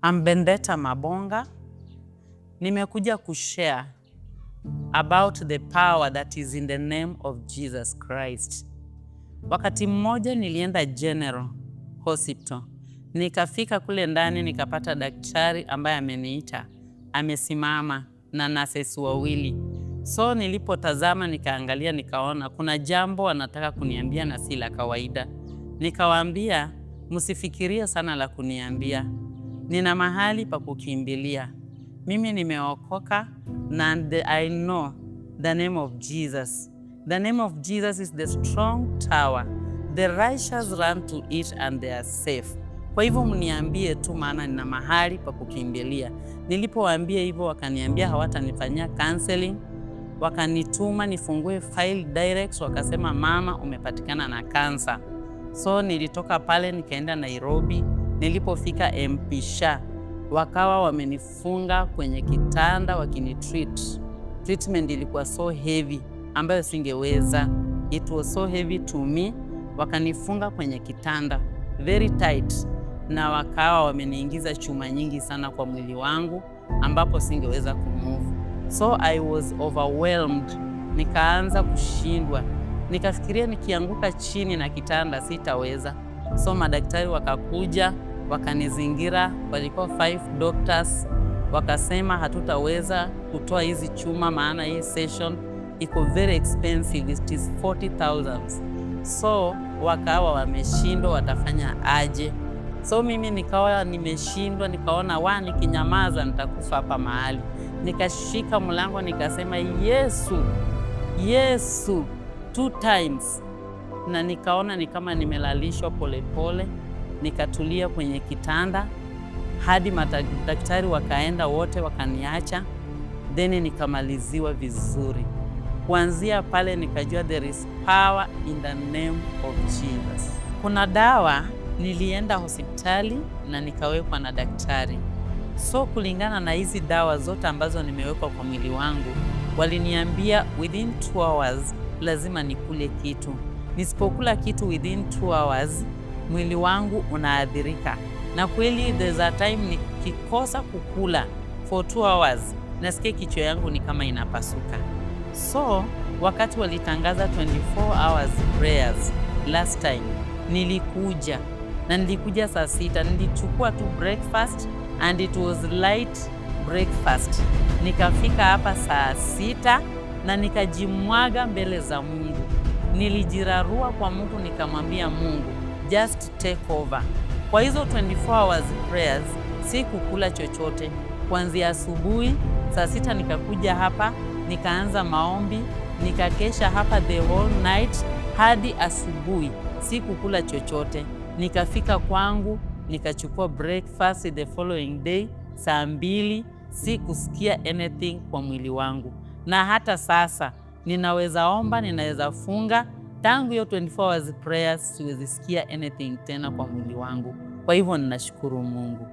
I'm Bendeta Mabonga. Nimekuja kushare about the power that is in the name of Jesus Christ. Wakati mmoja nilienda General Hospital. Nikafika kule ndani nikapata daktari ambaye ameniita. Amesimama na nurses wawili. So nilipotazama nikaangalia nikaona kuna jambo anataka kuniambia na si la kawaida. Nikawaambia msifikirie sana la kuniambia. Nina mahali pa kukimbilia. Mimi nimeokoka na I know the name of Jesus. The name of Jesus is the strong tower. The righteous run to it and they are safe. Kwa hivyo mniambie tu, maana nina mahali pa kukimbilia. Nilipowaambia hivyo wakaniambia hawatanifanyia counseling. Wakanituma nifungue file direct, wakasema mama umepatikana na cancer. So nilitoka pale nikaenda Nairobi. Nilipofika MP Shah, wakawa wamenifunga kwenye kitanda wakinitreat. Treatment ilikuwa so heavy ambayo singeweza. It was so heavy to me. Wakanifunga kwenye kitanda very tight, na wakawa wameniingiza chuma nyingi sana kwa mwili wangu ambapo singeweza kumove. So I was overwhelmed. Nikaanza kushindwa. Nikafikiria nikianguka chini na kitanda sitaweza. So madaktari wakakuja, wakanizingira, walikuwa 5 doctors, wakasema hatutaweza kutoa hizi chuma maana hii session iko very expensive, it is 40,000. So wakawa wameshindwa watafanya aje. So mimi nikawa nimeshindwa, nikaona nikinyamaza nitakufa hapa mahali. Nikashika mlango nikasema Yesu, Yesu 2 times. Na nikaona ni kama nimelalishwa polepole. Nikatulia kwenye kitanda hadi madaktari wakaenda wote wakaniacha, then nikamaliziwa vizuri. Kuanzia pale nikajua there is power in the name of Jesus. Kuna dawa nilienda hospitali na nikawekwa na daktari. So kulingana na hizi dawa zote ambazo nimewekwa kwa mwili wangu, waliniambia within 2 hours lazima nikule kitu. Nisipokula kitu within 2 hours, mwili wangu unaadhirika. Na kweli there's a time nikikosa kukula for 2 hours, nasikia kichwa yangu ni kama inapasuka. So wakati walitangaza 24 hours prayers last time, nilikuja saa 6. Nilichukua tu breakfast and it was light breakfast. Nikafika hapa saa 6 na nikajimwaga mbele za Mungu. Nilijirarua kwa Mungu, nikamwambia Mungu just take over. Kwa hizo 24 hours prayers si kukula chochote. Kuanzia asubuhi saa 6 nikakuja hapa, nikaanza maombi, nikakesha hapa the whole night hadi asubuhi. Si kukula chochote. Nikafika kwangu, nikachukua breakfast the following day saa 2, si kusikia anything kwa mwili wangu. Na hata sasa ninaweza omba, ninaweza funga, tangu hiyo 24 hours prayers siwezi sikia anything tena kwa mwili wangu. Kwa hivyo ninashukuru Mungu.